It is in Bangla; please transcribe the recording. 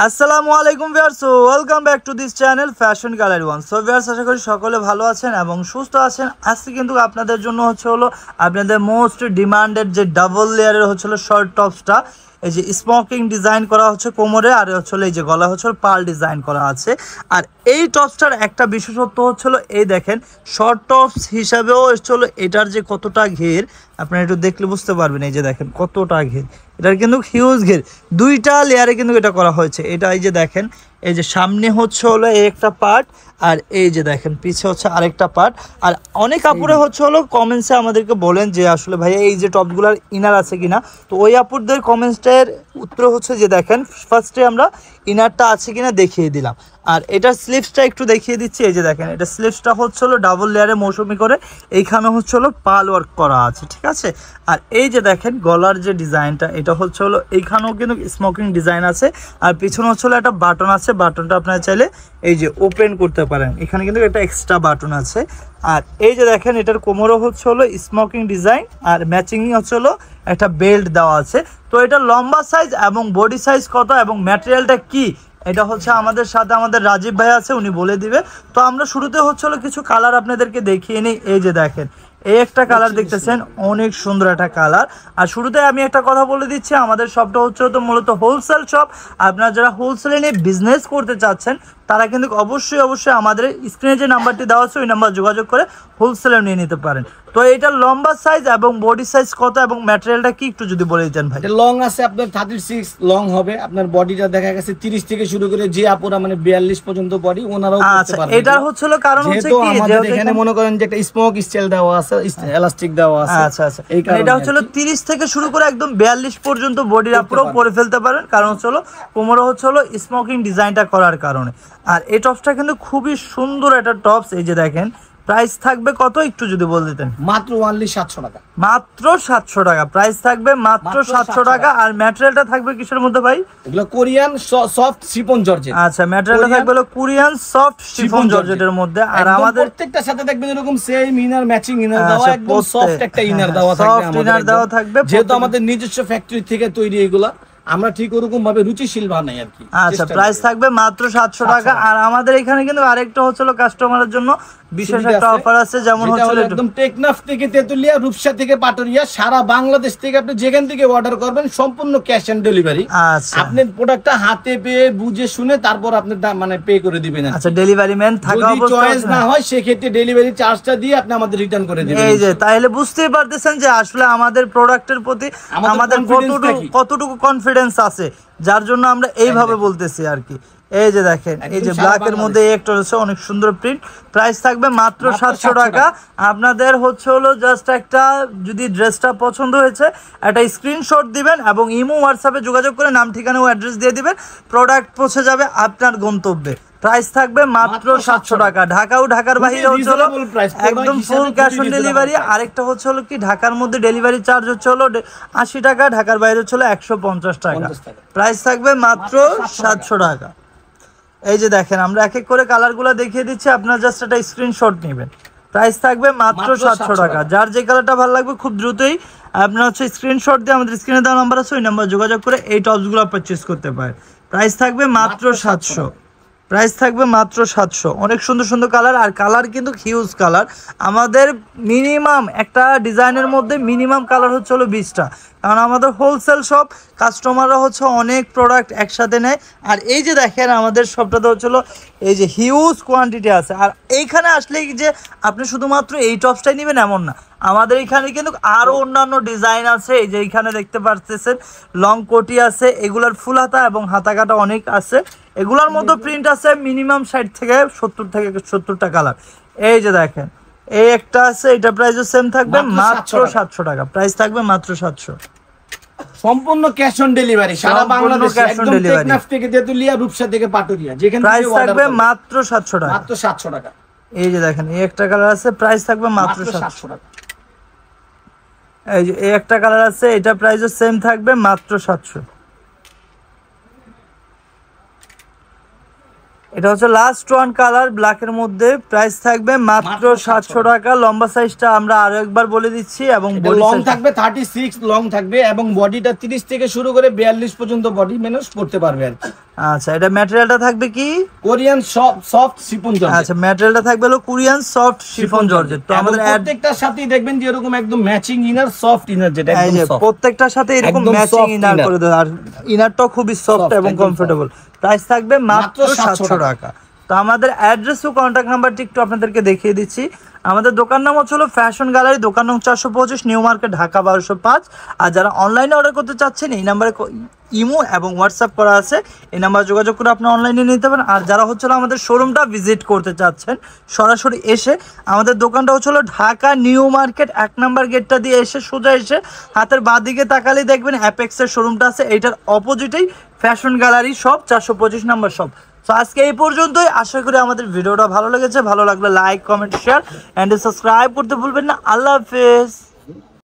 আসসালামু আলাইকুম viewers, welcome back to this channel fashion gallery one. So viewers, আশা করি সকলে ভালো আছেন এবং সুস্থ আছেন। আজকে কিন্তু আপনাদের জন্য হলো আপনাদের মোস্ট ডিমান্ডেড যে ডাবল লেয়ারের শর্ট টপসটা, এই যে স্মোকিং ডিজাইন করা হচ্ছে কোমরে, আর এই যে গলা পার্ল ডিজাইন করা আছে। আর এই টপসটার একটা বিশেষত্ব এই দেখেন, শর্ট টপস হিসাবেও এটার যে কতটা ঘের আপনারা একটু দেখলে বুঝতে পারবেন। এই যে দেখেন কতটা ঘের, এটার কিন্তু হিউজ ঘের, দুইটা লেয়ারে কিন্তু এটা করা হয়েছে। এটা এই যে দেখেন, এই যে সামনে এই একটা পার্ট, আর এই যে দেখেন পিছে আরেকটা পার্ট। আর অনেক আপুরে কমেন্টসে আমাদেরকে বলেন যে আসলে ভাইয়া এই যে টপগুলার ইনার আছে কিনা। তো ওই আপুরদের কমেন্টসের উত্তর যে দেখেন, ফার্স্টে আমরা ইনারটা আছে কিনা দেখিয়ে দিলাম। আর এটার স্লিভসটা একটু দেখিয়ে দিচ্ছি। এই যে দেখেন, এটা স্লিভসটা ডাবল লেয়ারে মৌসুমি করে, এইখানে পার্ল ওয়ার্ক করা আছে, ঠিক আছে। আর এই যে দেখেন গলার যে ডিজাইনটা, এটা এইখানেও কিন্তু স্মোকিং ডিজাইন আছে। আর পিছনে একটা বাটন আছে, বাটনটা আপনারা চাইলে এই যে ওপেন করতে পারেন, এখানে কিন্তু একটা এক্সট্রা বাটন আছে। আর এই যে দেখেন, এটার কোমরও স্মোকিং ডিজাইন, আর ম্যাচিং একটা বেল্ট দেওয়া আছে। তো এটা লম্বা সাইজ এবং বডি সাইজ কত এবং ম্যাটেরিয়ালটা কি, এটা আমাদের সাথে আমাদের রাজীব ভাই আছে, উনি বলে দিবে। তো আমরা শুরুতে কিছু কালার আপনাদেরকে দেখিয়ে নিই। এই যে দেখেন, এই একটা কালার দেখতেছেন, অনেক সুন্দর একটা কালার। আর শুরুতে আমি একটা কথা বলে দিচ্ছি, আমাদের শপটা তো মূলত হোলসেল শপ। আপনারা যারা হোলসেলে নিয়ে বিজনেস করতে চাচ্ছেন তারা কিন্তু অবশ্যই আমাদের স্ক্রিনে যে নাম্বারটি দেওয়া আছে ওই নাম্বার যোগাযোগ করে হোলসেলে নিয়ে নিতে পারেন। তো এটা লম্বা সাইজ এবং বডি সাইজ কত এবং ম্যাটেরিয়ালটা কি একটু যদি বলে দিতেন ভাই। লং আছে আপনার 36 লং হবে, আপনার বডিটা দেখা গেছে 30 থেকে শুরু করে যে আপুরা মানে 42 পর্যন্ত বডি ওনারাও করতে পারবে। এটা কারণ কি আমাদের এখানে মনে করেন যে একটা স্মোক স্টাইল দেওয়া আছে, এলাস্টিক দেওয়া আছে। আচ্ছা, এটা 30 থেকে শুরু করে একদম 42 পর্যন্ত বডির আপুরাও পরে ফেলতে পারেন, কারণ কোমরে স্মোকিং ডিজাইনটা করার কারণে। আর এই টপসটা কিন্তু খুবই সুন্দর একটা টপস। এই যে দেখেন, প্রাইস থাকবে কত একটু যদি বল দিতেন। মাত্র অনলি 700 টাকা, মাত্র 700 টাকা প্রাইস থাকবে, মাত্র 700 টাকা। আর ম্যাটেরিয়ালটা থাকবে কিসের মধ্যে ভাই? এগুলো কোরিয়ান সফট শিফন জর্জেট। আচ্ছা, ম্যাটেরিয়ালটা থাকবে কোরিয়ান সফট শিফন জর্জেটের মধ্যে। আর আমাদের প্রত্যেকটার সাথে দেখবেন এরকম সেম ইনার, ম্যাচিং ইনার দেওয়া, একদম সফট একটা ইনার দেওয়া থাকবে। সফট ইনার দেওয়া থাকবে, যেহেতু আমাদের নিজস্ব ফ্যাক্টরি থেকে তৈরি এগুলা, আমরা ঠিক ওরকম ভাবে রুচিশীল বানাই আর কি। আচ্ছা, প্রাইস থাকবে মাত্র 700 টাকা। আর আমাদের এখানে কিন্তু আরেকটা কাস্টমারের জন্য বিশেষ একটা অফার আছে, যেমন একদম টেকনাফ থেকে তেতুলিয়া, রূপসা থেকে পাটুরিয়া, সারা বাংলাদেশ থেকে আপনি যেখান থেকে অর্ডার করবেন সম্পূর্ণ ক্যাশ অন ডেলিভারি। আচ্ছা, আপনি প্রোডাক্টটা হাতে পেয়ে বুঝে শুনে তারপর আপনি মানে পে করে দিবেন। আচ্ছা, ডেলিভারি ম্যান থাকা অবস্থায় যদি চয়েস না হয় সেক্ষেত্রে ডেলিভারি চার্জটা দিয়ে আপনি আমাদের রিটার্ন করে দিবেন। এই যে তাহলে বুঝতেই পারতেছেন যে আসলে আমাদের প্রোডাক্টের প্রতি আমাদের কতটুকু কনফিডেন্স আছে, যার জন্য আমরা এইভাবে বলতেছি আর কি। এই যে দেখেন, এই যে ব্ল্যাকের মধ্যে একটা অনেক সুন্দর প্রিন্ট, প্রাইস থাকবে মাত্র 700 টাকা। আপনাদের জাস্ট একটা যদি ড্রেসটা পছন্দ হয়েছে একটা স্ক্রিনশট দিবেন এবং ইমো হোয়াটসঅ্যাপে যোগাযোগ করে নাম ঠিকানা ও অ্যাড্রেস দিয়ে দিবেন, প্রোডাক্ট পৌঁছে যাবে আপনার গন্তব্যে। প্রাইস থাকবে মাত্র 700 টাকা। ঢাকা ও ঢাকার বাইরে একদম ফুল ক্যাশ অন ডেলিভারি। আরেকটা কি, ঢাকার মধ্যে ডেলিভারি চার্জ 80 টাকা, ঢাকার বাইরে 150 টাকা। প্রাইস থাকবে মাত্র 700 টাকা। এই যে দেখেন, আমরা এক এক করে কালারগুলো দেখিয়ে দিচ্ছি, আপনারা জাস্ট একটা স্ক্রিনশট নেবেন। প্রাইস থাকবে মাত্র 700 টাকা। যার যে কালারটা ভালো লাগবে খুব দ্রুতই আপনারা স্ক্রিনশট দিয়ে আমাদের স্ক্রিনে দেওয়া নাম্বার আছে ওই নাম্বার যোগাযোগ করে এই টপসগুলো পারচেজ করতে পারেন। প্রাইস থাকবে মাত্র 700। প্রাইস থাকবে মাত্র 700। অনেক সুন্দর সুন্দর কালার, আর কালার কিন্তু হিউজ কালার। আমাদের মিনিমাম একটা ডিজাইনের মধ্যে মিনিমাম কালার 20টা, কারণ আমাদের হোলসেল শপ, কাস্টমাররা অনেক প্রোডাক্ট একসাথে নেয়। আর এই যে দেখেন, আমাদের শপটাতে এই যে হিউজ কোয়ান্টিটি আছে। আর এইখানে আসলে যে আপনি শুধুমাত্র এই টপসটাই নেবেন এমন না, আমাদের এখানে কিন্তু আরও অন্যান্য ডিজাইন আছে। এই যে এইখানে দেখতে পাচ্ছেন লং কোটি আছে, এগুলার ফুল হাতা এবং হাতা কাটা অনেক আছে। এগুলোর মধ্যে প্রিন্ট আছে মিনিমাম 60 থেকে 70টা কালার। এই যে দেখেন, এই একটা আছে, এটা প্রাইসও সেম থাকবে, মাত্র 700 টাকা। প্রাইস থাকবে মাত্র 700, সম্পূর্ণ ক্যাশ অন ডেলিভারি সারা বাংলাদেশে, একদম টেকনাফ থেকে তেতুলিয়া, রূপসা থেকে পাটুরিয়া, যেখানে প্রাইস থাকবে মাত্র 700 টাকা, মাত্র 700 টাকা। এই যে দেখেন, এই একটা কালার আছে, প্রাইস থাকবে মাত্র 700 টাকা। এই যে এই একটা কালার আছে, এটা প্রাইসও সেম থাকবে, মাত্র 700। এটা লাস্ট ওয়ান কালার ব্ল্যাকের মধ্যে, প্রাইস থাকবে মাত্র 700 টাকা। লম্বা সাইজটা আমরা আরো একবার বলে দিচ্ছি, এবং লং থাকবে 36 লং থাকবে, এবং বডিটা 30 থেকে শুরু করে 42 পর্যন্ত বডি মানুষ পড়তে পারবে আর কি। আচ্ছা, এটা ম্যাটেরিয়ালটা থাকবে কি? Korean soft chiffon georgette. আচ্ছা, ম্যাটেরিয়ালটা থাকবে হলো কোরিয়ান সফট শিফন জর্জেট। তো আমাদের প্রত্যেকটার সাথেই দেখবেন যে এরকম একদম ম্যাচিং ইনার, সফট ইনার, যেটা এই যে একদম সফট। প্রত্যেকটার সাথে এরকম একদম ম্যাচিং soft ইনার inner। করে দেওয়া, আর ইনারটাও খুবই সফট এবং একদম কমফোর্টেবল। প্রাইস থাকবে মাত্র মাত্র 700 টাকা। তো আমাদের অ্যাড্রেস ও কন্ট্যাক্ট নাম্বারটি একটু আপনাদেরকে দেখিয়ে দিচ্ছি। আমাদের দোকান নাম হচ্ছে হলো ফ্যাশন গ্যালারি, দোকান নং 425, নিউ মার্কেট, ঢাকা 1205। আর যারা অনলাইনে অর্ডার করতে চাচ্ছেন এই নাম্বারে ইমো এবং হোয়াটসঅ্যাপ করা আছে, এই নাম্বারে যোগাযোগ করে আপনি অনলাইনে নিতে পারেন। আর যারা হচ্ছে আমাদের শোরুমটা ভিজিট করতে চাচ্ছেন সরাসরি এসে, আমাদের দোকানটা হচ্ছে হলো ঢাকা নিউ মার্কেট 1 নম্বর গেটটা দিয়ে এসে সোজা এসে হাতের বাঁ দিকে তাকালেই দেখবেন অ্যাপেক্সের শোরুমটা আছে, এইটার অপোজিটেই ফ্যাশন গ্যালারি শপ, 425 নম্বর শপ। তো আজকে এই পর্যন্তই। আশা করি আমাদের ভিডিওটা ভালো লেগেছে। ভালো লাগলে like, comment, share and subscribe করতে ভুলবেন না। আল্লাহ হাফেজ।